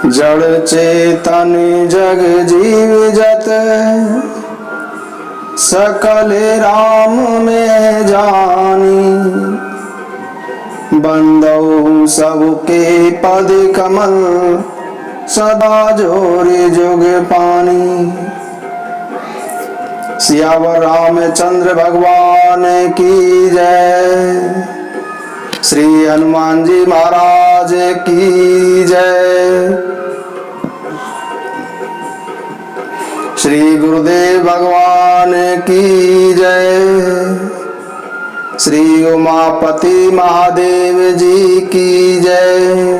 जड़ चेतन जग जीव जत सकल राम में जानी। बंदौ सबके पद कमल सदा जोरे जुग पानी। सियावर रामचंद्र भगवान की जय। श्री हनुमान जी महाराज की जय। श्री गुरुदेव भगवान की जय। श्री उमापति महादेव जी की जय।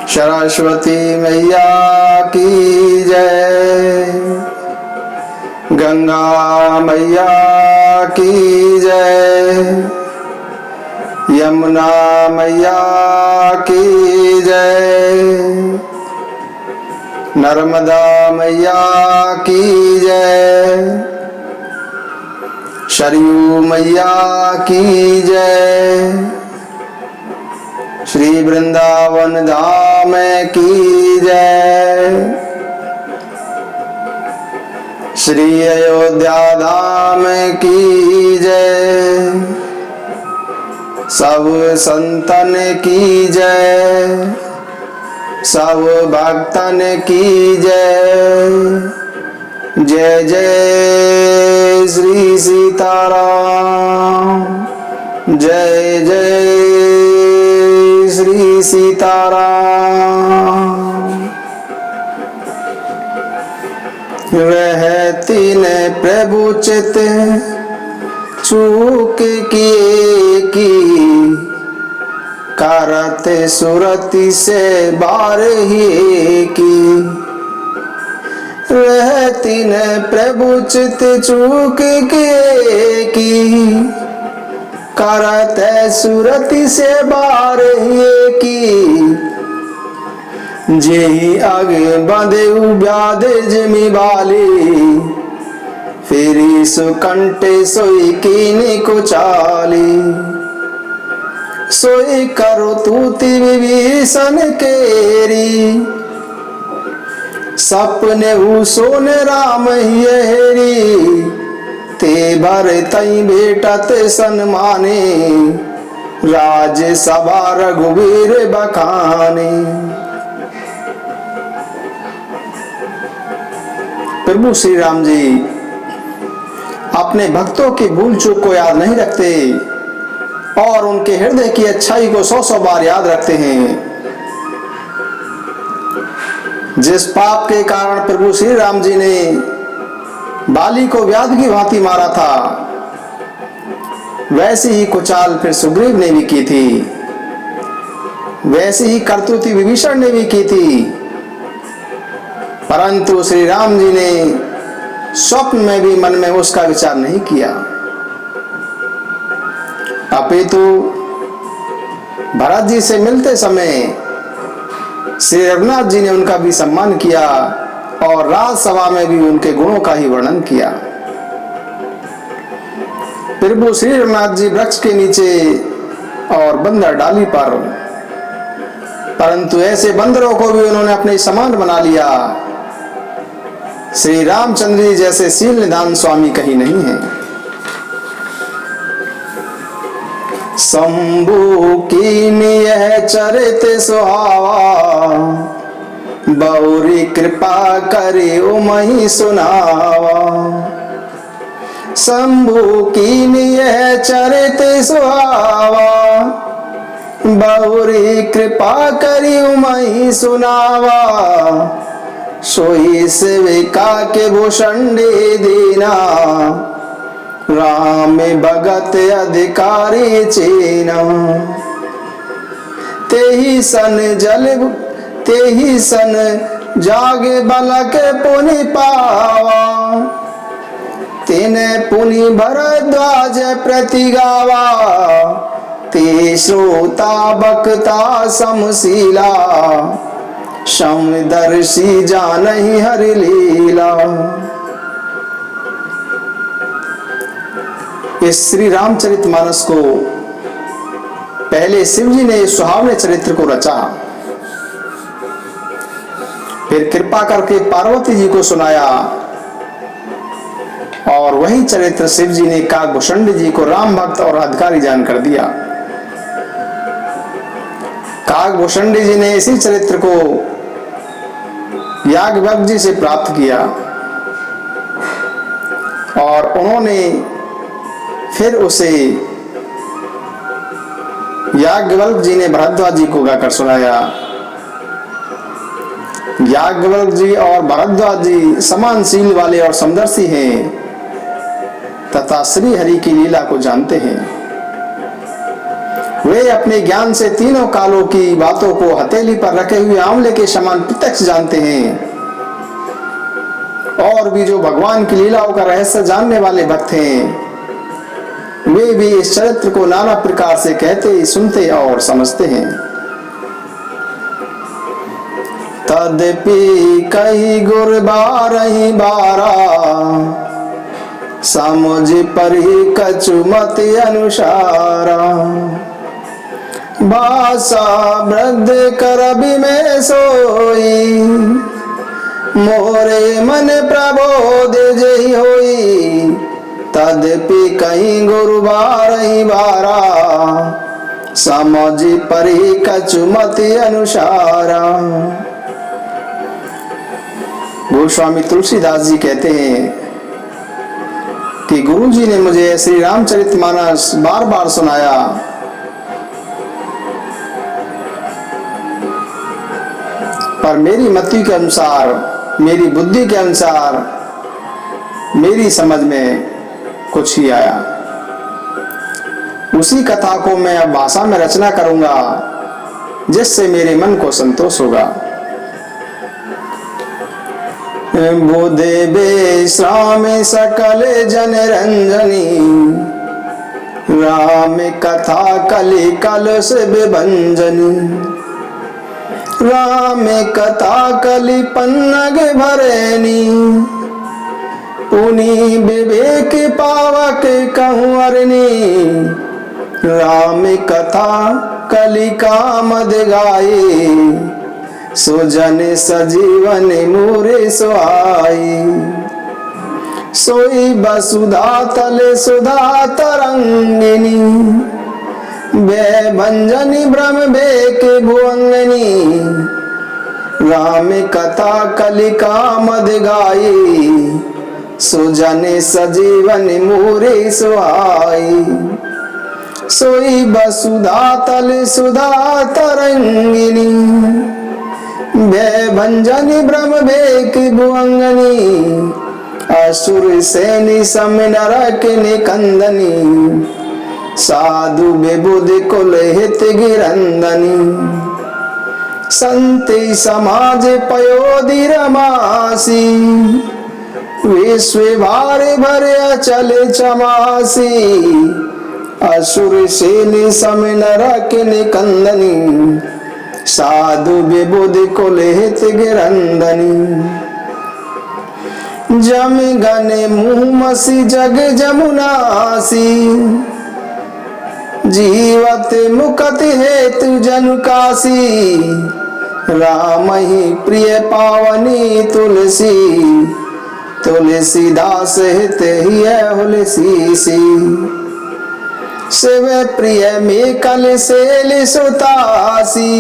सरस्वती मैया की जय। गंगा मैया की जय। यमुना मैया की जय। नर्मदा मैया की जय। सरयू मैया की जय। श्री वृंदावन धाम की जय। श्री अयोध्या धाम की जय। सब संतन की जय। सब भक्तन की जय। जय जय श्री सीताराम। जय जय श्री सीताराम। वह तीन प्रभु चित चूक किए की करत सुरति से बारही की। वह तीन प्रभु चित चूक किए की करत सुरति से बारही की। जेहि आगे बंधे व्याध जिमि बाली फेरी सुकंठे सोई कीनी को चाली। सोई करो तूति विभीषण केरी सपने सोन राम हेरी। ते भर तई भेटत सन्माने राज सभा रघुवीर बखाने। प्रभु श्री राम जी अपने भक्तों की भूल चूक को याद नहीं रखते और उनके हृदय की अच्छाई को 100 बार याद रखते हैं। जिस पाप के कारण प्रभु श्री राम जी ने बाली को व्याध की भांति मारा था वैसी ही कुचाल फिर सुग्रीव ने भी की थी। वैसी ही करतूती विभीषण ने भी की थी। परंतु श्री राम जी ने स्वप्न में भी मन में उसका विचार नहीं किया। अपितु भरत जी से मिलते समय श्री रघुनाथ जी ने उनका भी सम्मान किया और राजसभा में भी उनके गुणों का ही वर्णन किया। प्रभु श्री रघुनाथ जी वृक्ष के नीचे और बंदर डाली पर, परंतु ऐसे बंदरों को भी उन्होंने अपने समान बना लिया। श्री रामचंद्र जी जैसे शील निधान स्वामी कहीं नहीं है। शंभु कीन यह चरित सुहावा बहुरी कृपा करे उमहि सुनावा। शंभु कीन यह चरित सुहावा बहुरी कृपा करी उमहि सुनावा। सोई सेविका के भूषण्डे दीना राम भगत अधिकारी चीना। तेहि सन जागे बलक पुनि पावा। तिने पुनि भरद्वाज प्रति गावा। ते श्रोता बक्ता समशीला समदर्शी जानहि हरि लीला। इस श्री रामचरितमानस को पहले शिव जी ने सुहावने चरित्र को रचा फिर कृपा करके पार्वती जी को सुनाया और वही चरित्र शिव जी ने काकभूषण जी को राम भक्त और अधिकारी जानकर दिया। काकभूषण जी ने इसी चरित्र को याज्ञवल्क्य जी से प्राप्त किया और उन्होंने फिर उसे याज्ञवल्क्य जी ने भरद्वाज जी को गाकर सुनाया। याज्ञवल्क्य जी और भरद्वाज जी समानशील वाले और समदर्शी हैं तथा श्री हरि की लीला को जानते हैं। वे अपने ज्ञान से तीनों कालों की बातों को हथेली पर रखे हुए आंवले के समान प्रत्यक्ष जानते हैं। और भी जो भगवान की लीलाओं का रहस्य जानने वाले भक्त हैं वे भी इस चरित्र को नाना प्रकार से कहते, सुनते और समझते हैं। तद्यपि कही गुर बारही बारा समझ परिहि कछु मत अनुसारा। भाषा वृद्ध कर में सोई मोरे मन प्रबोध जही होई। तद्यपि कहीं गुरु बारही बारा समझ परिहि कछु मत अनुसारा। गोस्वामी तुलसीदास जी कहते हैं कि गुरु जी ने मुझे श्री रामचरितमानस बार बार सुनाया, पर मेरी मति के अनुसार, मेरी बुद्धि के अनुसार, मेरी समझ में कुछ ही आया। उसी कथा को मैं अब भाषा में रचना करूंगा जिससे मेरे मन को संतोष होगा। बोधे बेश्राम सकल जन रंजनी राम कथा कलि कलश विभंजनी। राम कथा कलि पन्नग भरनी पुनि विवेक पावक कहूँ अरनी। राम कथा कलि कामद गाये सुजन सजीवन मोरे सुहाई। सोई वसुधा तले सुधा तरंगिनी भंजनी ब्रह्म बेक भुवंगनी। राम कथा कलि कामद गाई सुजन सजीवन मोरे सुहाई। सोई वसुधा तले सुधा तरंगिनी भंजनी ब्रह्म बेक भुवंगनी। असुर सैनी सम नरक निकंदनी साधु बेबुध कुल हित गिरंदनी। संति समाज पयोधि रमासी विश्व भार भर अचल चमासी। असुर सैनी सम नरक निकंदनी साधु विबुध कुल हित गिरंदनी। जम गन मुँह मसी जग जमुनासी जीवत मुकत हेतु जनुकासी। राम ही प्रिय पावनी तुलसी तुलसीदास हित ही हुलसी। शिव प्रिय में कल सेल सुतासी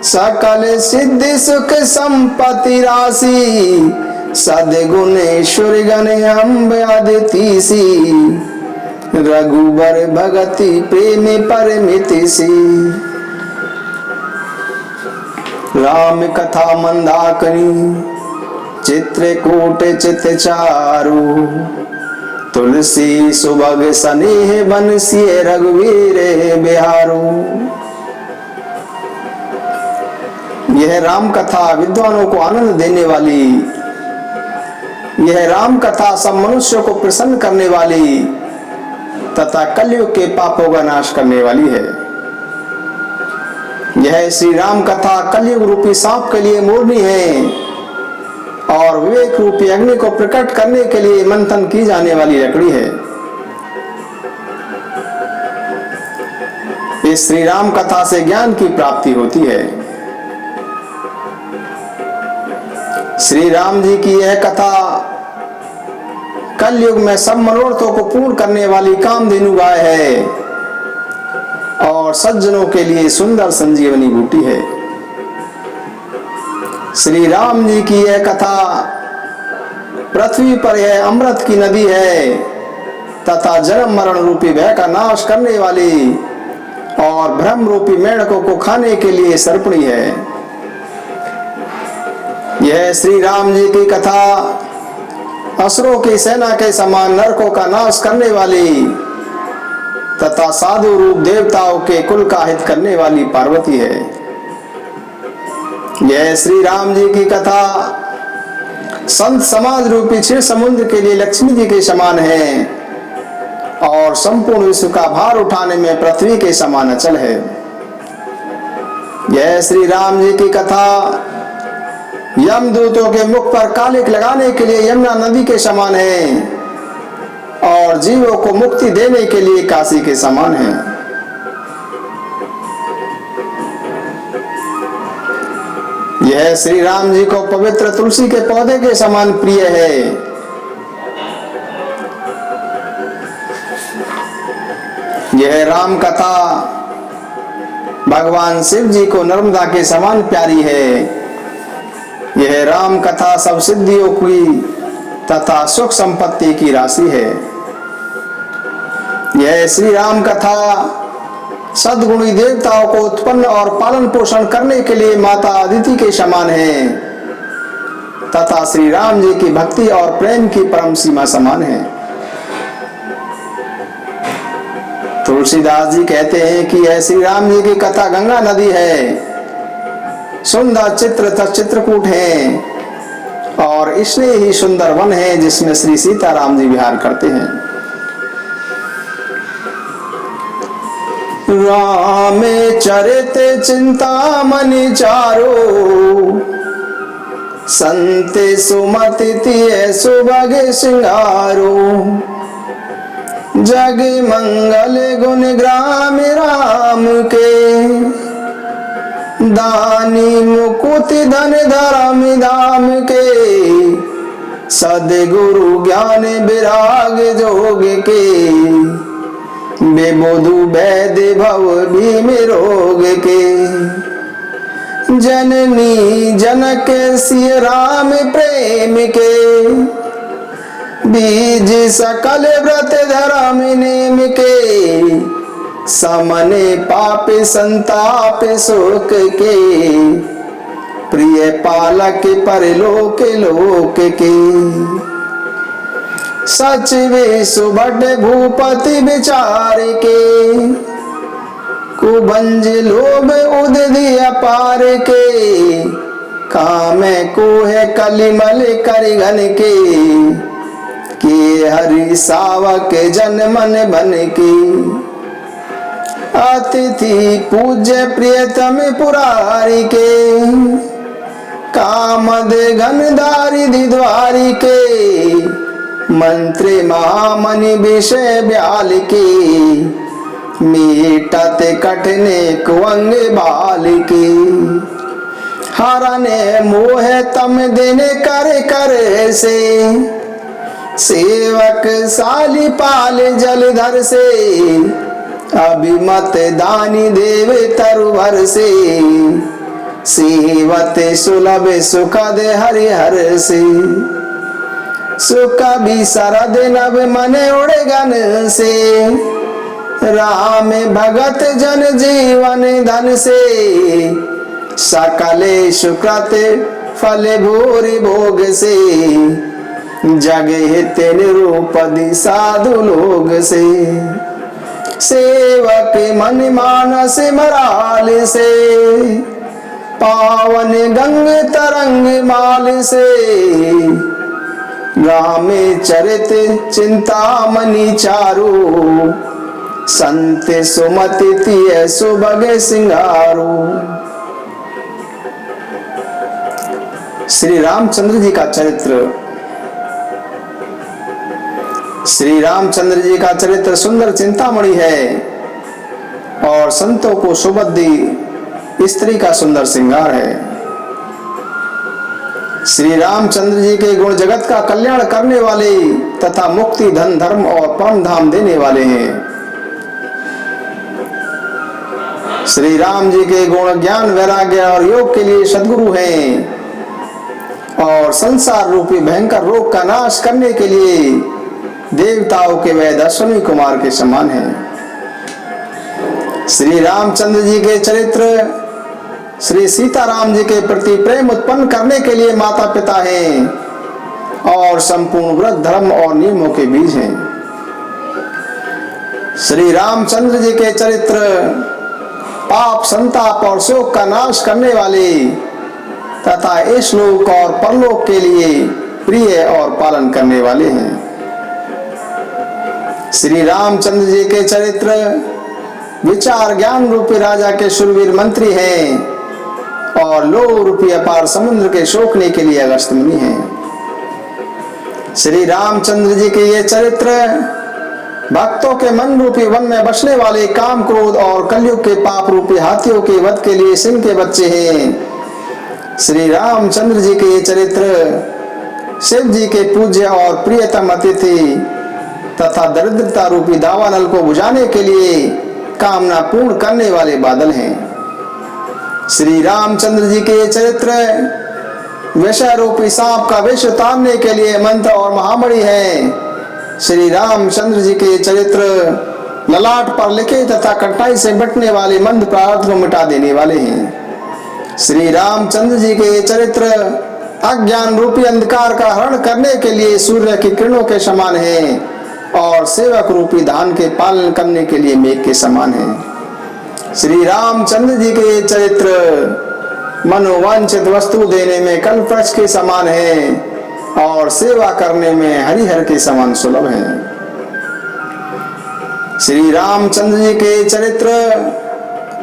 सकल सिद्धि सुख संपत्ति राशि। सदगुणेश्वर गण अम्ब अदितिसी रघुबर भगति प्रेम परमिति सी। राम कथा मंदाकिनी चित्रकूट चित चारु। तुलसी सुभग सनेह बंसिए रघुवीर बिहारू। यह राम कथा विद्वानों को आनंद देने वाली, यह राम कथा सब मनुष्यों को प्रसन्न करने वाली तथा कलयुग के पापों का नाश करने वाली है। यह श्री राम कथा कलयुग रूपी सांप के लिए मोरनी है और विवेक रूपी अग्नि को प्रकट करने के लिए मंथन की जाने वाली लकड़ी है। इस श्री राम कथा से ज्ञान की प्राप्ति होती है। श्री राम जी की यह कथा कलयुग में सब मनोरथों को पूर्ण करने वाली कामधेनु गाय है और सज्जनों के लिए सुंदर संजीवनी बूटी है। श्री राम जी की यह कथा पृथ्वी पर यह अमृत की नदी है तथा जन्म मरण रूपी भय का नाश करने वाली और भ्रम रूपी मेढकों को खाने के लिए सर्पणी है। यह श्री राम जी की कथा असुरों की सेना के समान नरकों का नाश करने वाली तथा साधु रूप देवताओं के कुल का हित करने वाली पार्वती है। यह श्री राम जी की कथा संत समाज रूपी क्षीर समुद्र के लिए लक्ष्मी जी के समान है और संपूर्ण विश्व का भार उठाने में पृथ्वी के समान अचल है। यह श्री राम जी की कथा यमदूतों के मुख पर कालिक लगाने के लिए यमुना नदी के समान है और जीवों को मुक्ति देने के लिए काशी के समान है। यह श्री राम जी को पवित्र तुलसी के पौधे के समान प्रिय है। यह राम कथा भगवान शिव जी को नर्मदा के समान प्यारी है। यह राम कथा सब सिद्धियों की तथा सुख संपत्ति की राशि है। यह श्री राम कथा सद्गुणी देवताओं को उत्पन्न और पालन पोषण करने के लिए माता अदिति के समान है तथा श्री राम जी की भक्ति और प्रेम की परम सीमा समान है। तुलसीदास जी कहते हैं कि यह श्री राम जी की कथा गंगा नदी है, सुंदर चित्र चित्रकूट है और इसलिए ही सुंदर वन है जिसमें श्री सीताराम जी विहार करते हैं। राम चरित चिंतामणि चारो संत सुमति तिय सुभग सिंगारो जग मंगल गुण ग्राम राम के दानी मुकुति धन धर्म धाम के सदगुरु ज्ञान विराग जोग के बेबुधु वैद भव भीम रोग के जननी जनक सिय राम प्रेम के बीज सकल व्रत धर्म नेम के समने पाप संताप शोक के प्रिय पालक परलोक लोक के सच वे सुबड भूपति विचार के कुबंज लोभ उदधि अपार के काम को है कलिमल करिघन के हरि सावक जन मन बन के अतिथि पूज्य प्रियतम पुरारी के कामद गनधारी द्वारी के मंत्री महामणि विषय ब्याल के मीटत कठने कुंग बाल के हरने मोह तम देने कर कर से सेवक साली पाल जलधर से अभिमत दानी देव तरुवर से सेवत सुलभ सुखद हरिहर से सुख भी शरद नभ मन उड़गन से राम भगत जन जीवन धन से सकले सुकृत फल भूरि भोग से जग हित निरूपदी साधु लोग से सेवक मन मानस मराल से पावन गंग तरंग माल से राम चरित चिंतामणि चारो संत सुमति तिय सुभग सिंगारो। श्री रामचंद्र जी का चरित्र। श्री रामचंद्र जी का चरित्र सुंदर चिंतामणि है और संतों को सुबुद्धि स्त्री का सुंदर श्रृंगार है। श्री रामचंद्र जी के गुण जगत का कल्याण करने वाले तथा मुक्ति, धन, धर्म और परम धाम देने वाले हैं। श्री राम जी के गुण ज्ञान, वैराग्य और योग के लिए सद्गुरु हैं और संसार रूपी भयंकर रोग का नाश करने के लिए देवताओं के वैद्य अश्विनी कुमार के समान हैं। श्री रामचंद्र जी के चरित्र श्री सीताराम जी के प्रति प्रेम उत्पन्न करने के लिए माता पिता हैं और संपूर्ण व्रत, धर्म और नियमों के बीज हैं। श्री रामचंद्र जी के चरित्र पाप, संताप और शोक का नाश करने वाले तथा इस लोक और परलोक के लिए प्रिय और पालन करने वाले हैं। श्री रामचंद्र जी के चरित्र विचार ज्ञान रूपी राजा के शूरवीर मंत्री हैं और लोह रूपी अपार समुद्र के शोकने के लिए अगस्त मुनि हैं। श्री रामचंद्र जी के ये चरित्र भक्तों के मन रूपी वन में बसने वाले काम, क्रोध और कलयुग के पाप रूपी हाथियों के वध के लिए सिंह के बच्चे हैं। श्री रामचंद्र जी के ये चरित्र शिव जी के पूज्य और प्रियतम अतिथि तथा दरिद्रता रूपी दावानल को बुझाने के लिए कामना पूर्ण करने वाले बादल हैं। श्री रामचंद्र जी के चरित्र विषय रूपी सांप का विष उतारने के लिए मंत्र और महामणि है। श्री रामचंद्र जी के चरित्र ललाट पर लिखे तथा कठिनाई से बटने वाले मंद प्रारब्ध को मिटा देने वाले हैं। श्री रामचंद्र जी के चरित्र अज्ञान रूपी अंधकार का हरण करने के लिए सूर्य की किरणों के समान है और सेवक रूपी धान के पालन करने के लिए मेघ के समान है। श्री रामचंद्र जी के चरित्र मनोवांछित वस्तु देने में कल्पवृक्ष के समान है और सेवा करने में हरिहर के समान सुलभ है। श्री रामचंद्र जी के चरित्र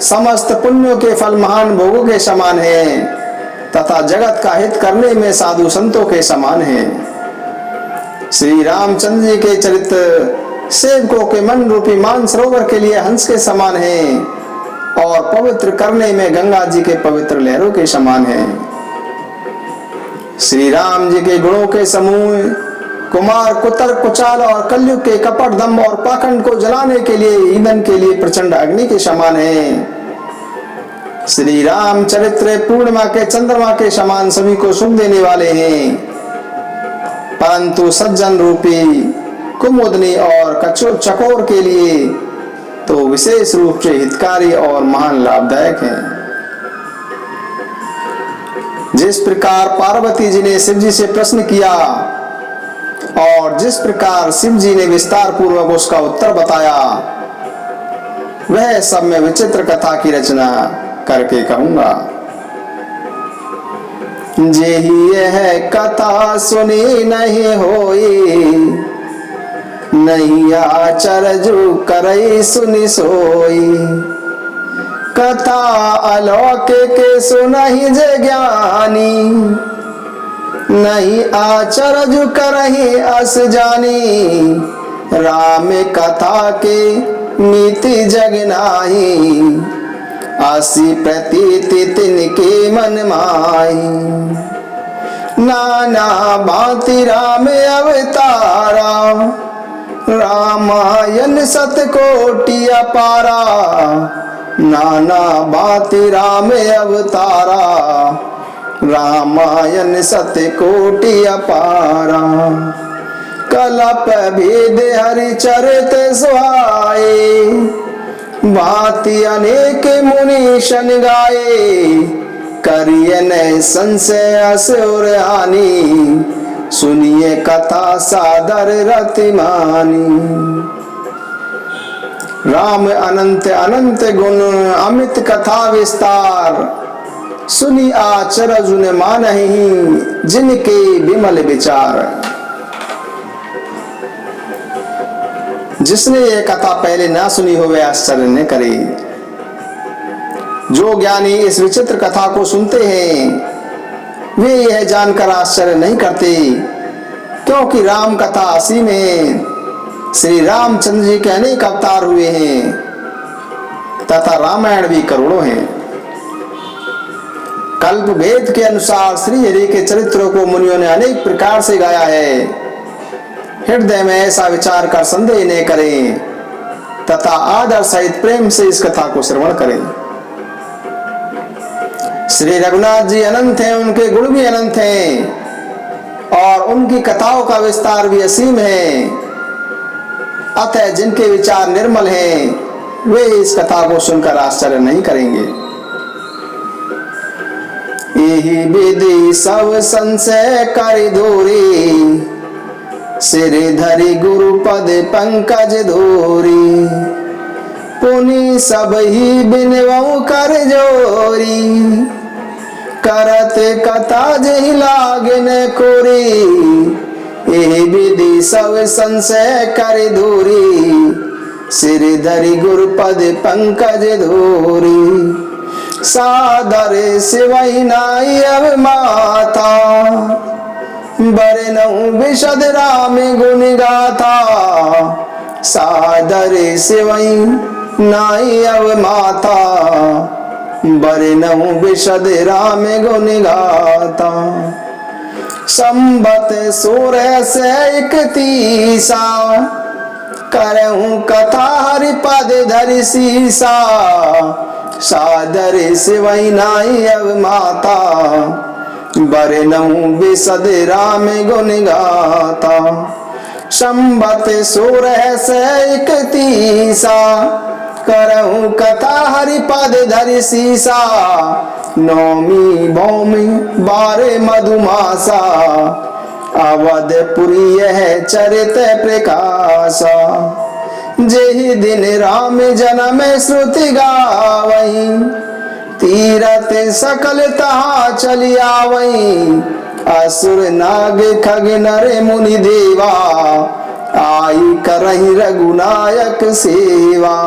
समस्त पुण्यों के फल महान भोगों के समान है तथा जगत का हित करने में साधु संतों के समान है। श्री रामचंद्र जी के चरित्र सेवकों के मन रूपी मानसरोवर के लिए हंस के समान है और पवित्र करने में गंगा जी के पवित्र लहरों के समान है। श्री राम जी के गुणों के समूह कुमार, कुतर्क, कुचाल और कलयुग के कपट, दंभ और पाखंड को जलाने के लिए ईंधन के लिए प्रचंड अग्नि के समान है। श्री राम चरित्र पूर्णिमा के चंद्रमा के समान सभी को सुख देने वाले हैं, परंतु सज्जन रूपी कुमुदनी और चकोर के लिए तो विशेष रूप से हितकारी और महान लाभदायक हैं। जिस प्रकार पार्वती जी ने शिव जी से प्रश्न किया और जिस प्रकार शिव जी ने विस्तार पूर्वक उसका उत्तर बताया, वह सब मैं विचित्र कथा की रचना करके कहूंगा। जेहि यह कथा सुनी नहीं होई, नहीं आचरजु करई सुनि सोई। कथा अलौकिक सुनहि जे ज्ञानी, नहीं आचरजु करहि अस जानी। राम कथा के नीति जग नाही, आसी प्रतीति तिनके मन माही। नाना भांति राम अवतारा, रामायण सतकोटि अपारा। नाना भांति राम अवतारा, रामायण सतकोटि अपारा। कलप भेद हरि चरित सुहाए, भांति अनेक मुनीशन गाए। करियन संशय असुर हानि, सुनिए कथा सादर रतिमानी। राम अनंत अनंत गुण अमित कथा विस्तार, सुनी आचरजु न मानहि जिनके विमल विचार। जिसने ये कथा पहले ना सुनी हो वह आश्चर्य न करे। जो ज्ञानी इस विचित्र कथा को सुनते हैं वे यह जानकर आश्चर्य नहीं करते, क्योंकि राम कथा असीम है। श्री रामचंद्र जी के अनेक अवतार हुए हैं तथा रामायण भी करोड़ों हैं। कल्प वेद के अनुसार श्री हरि के चरित्रों को मुनियों ने अनेक प्रकार से गाया है। हृदय में ऐसा विचार कर संदेह न करें तथा आदर सहित प्रेम से इस कथा को श्रवण करें। श्री रघुनाथ जी अनंत हैं, उनके गुण भी अनंत हैं और उनकी कथाओं का विस्तार भी असीम है। अतः जिनके विचार निर्मल हैं वे इस कथा को सुनकर आश्चर्य नहीं करेंगे। यही विधि सब संशय कर दूरी, सिर धरि गुरु पद पंकज धोरी, पुनि सब ही बिनवऊ कर जोरी, करत कथा जहि लागे न कोरी। यही विधि सब संशय कर दूरी, सिर धरि गुरु पद पंकज धोरी, सादर सिवई नाई अब माता, बरनऊ विशद राम गुण गाथा। सादर सिवई नाई अब माता, बरनऊ विशद राम गुण गाथा। संबत 1631 करहूं कथा हरि पद धरि सीसा, सादर सिवई नाई अब माता, बरनऊ विशद राम गुण गाथा। संबत 1631 करहूं कथा हरि पद धरि सीसा, नौमी भौमी 12 मधुमासा, अवधपुरी यह चरित प्रकाशा। जेहि दिन राम जन्म श्रुति गावई, तीरथ सकल तहा चली आवई। असुर नाग खग नर मुनि देवा, आई करहि रघुनायक सेवा।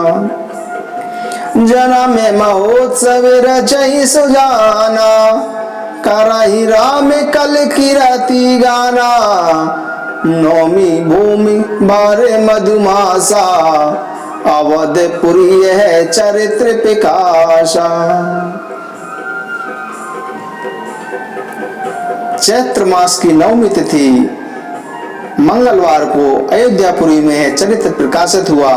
जन्म महोत्सव रचई सुजाना, करहि राम कल कीरति गाना। नौमी भूमि 12 मधुमासा, अवधपुरी है चरित्र प्रकाशा। चैत्र मास की 9वीं तिथि मंगलवार को अयोध्यापुरी में चरित्र प्रकाशित हुआ,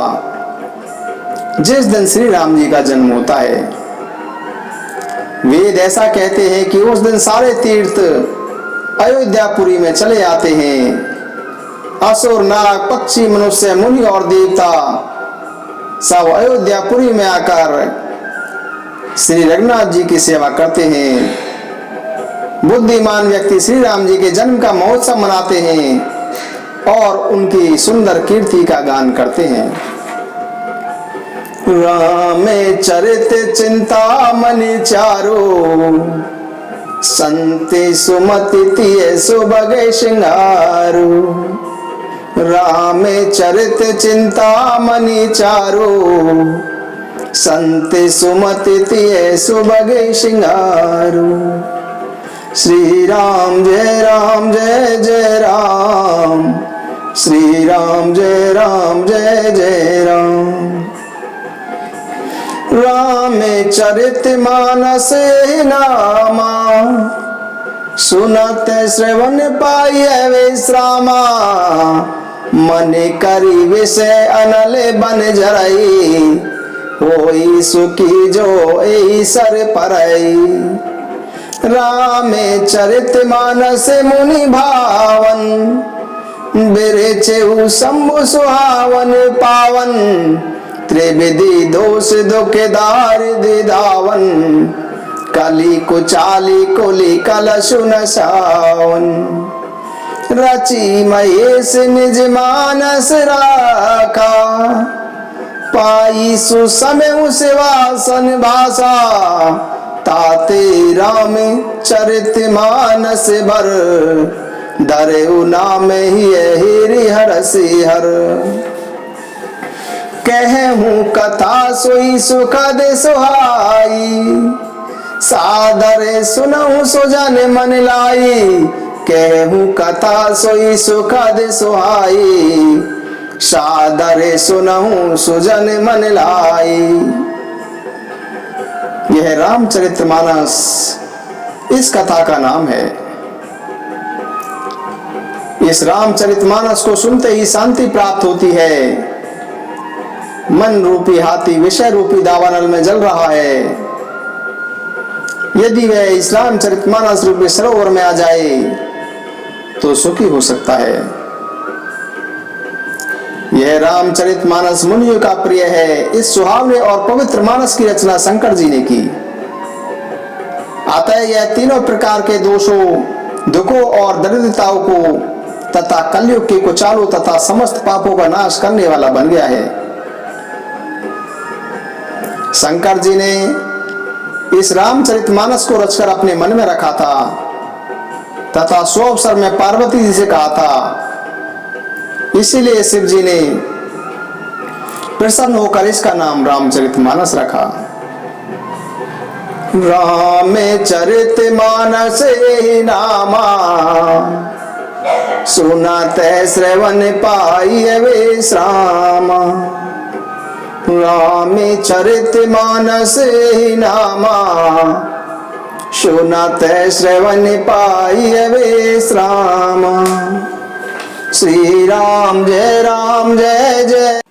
जिस दिन श्री राम जी का जन्म होता है। वेद ऐसा कहते हैं कि उस दिन सारे तीर्थ अयोध्यापुरी में चले आते हैं। असुर नाग पक्षी मनुष्य मुनि और देवता सब अयोध्यापुरी में आकर श्री रघुनाथ जी की सेवा करते हैं। बुद्धिमान व्यक्ति श्री राम जी के जन्म का महोत्सव मनाते हैं और उनकी सुंदर कीर्ति का गान करते हैं। राम चरित चिंता मनि चारो, संति सुमति तिय सुबगे श्रृंगारो। राम चरित चिंता मनि चारो, संति सुमति तिय सुबगे श्रृंगारो। श्री राम जय जय राम, श्री राम जय जय राम। राम चरित मानस नामा, सुनत श्रवण पाइय विश्रामा। मन करी विषय अनल बन जरई, होई सुखी जो एहि सर परई। राम चरित मानस मुनि भावन, बिरचेउ शंभु सुहावन पावन। त्रिविधि दोष दुख दारिद्र दावन, कली कुचाली कुली कलशु नसावन। रची महेश निज मानस राखा, पाई सुसमय सिवासन भाषा। ताते राम चरित मानस भर, धरेउ नाम ही हर हर। कहूँ कथा सोई सुखद सुहाई, सादर सुनहु सुजन मन लाई। कहूँ कथा सोई सुखद सुहाई, सादर सुनहु सुजन मन लाई। यह रामचरितमानस इस कथा का नाम है। इस रामचरितमानस को सुनते ही शांति प्राप्त होती है। मन रूपी हाथी विषय रूपी दावानल में जल रहा है। यदि वह इस रामचरितमानस रूपी सरोवर में आ जाए तो सुखी हो सकता है। यह रामचरितमानस मुनियों का प्रिय है। इस सुहावने और पवित्र मानस की रचना शंकर जी ने की। अतः यह तीनों प्रकार के दोषों, दुखों और दरिद्रताओं को तथा कलयुग के कुचालों तथा समस्त पापों का नाश करने वाला बन गया है। शंकर जी ने इस रामचरितमानस को रचकर अपने मन में रखा था तथा सो अवसर में पार्वती जी से कहा था। इसीलिए शिव जी ने प्रसन्न होकर इसका नाम रामचरितमानस रखा। रामचरितमानस नामा सुनते श्रवण पाई विश्राम। रामचरितमानस नामा सुनते श्रवण पाई विश्राम। श्री राम जय जय।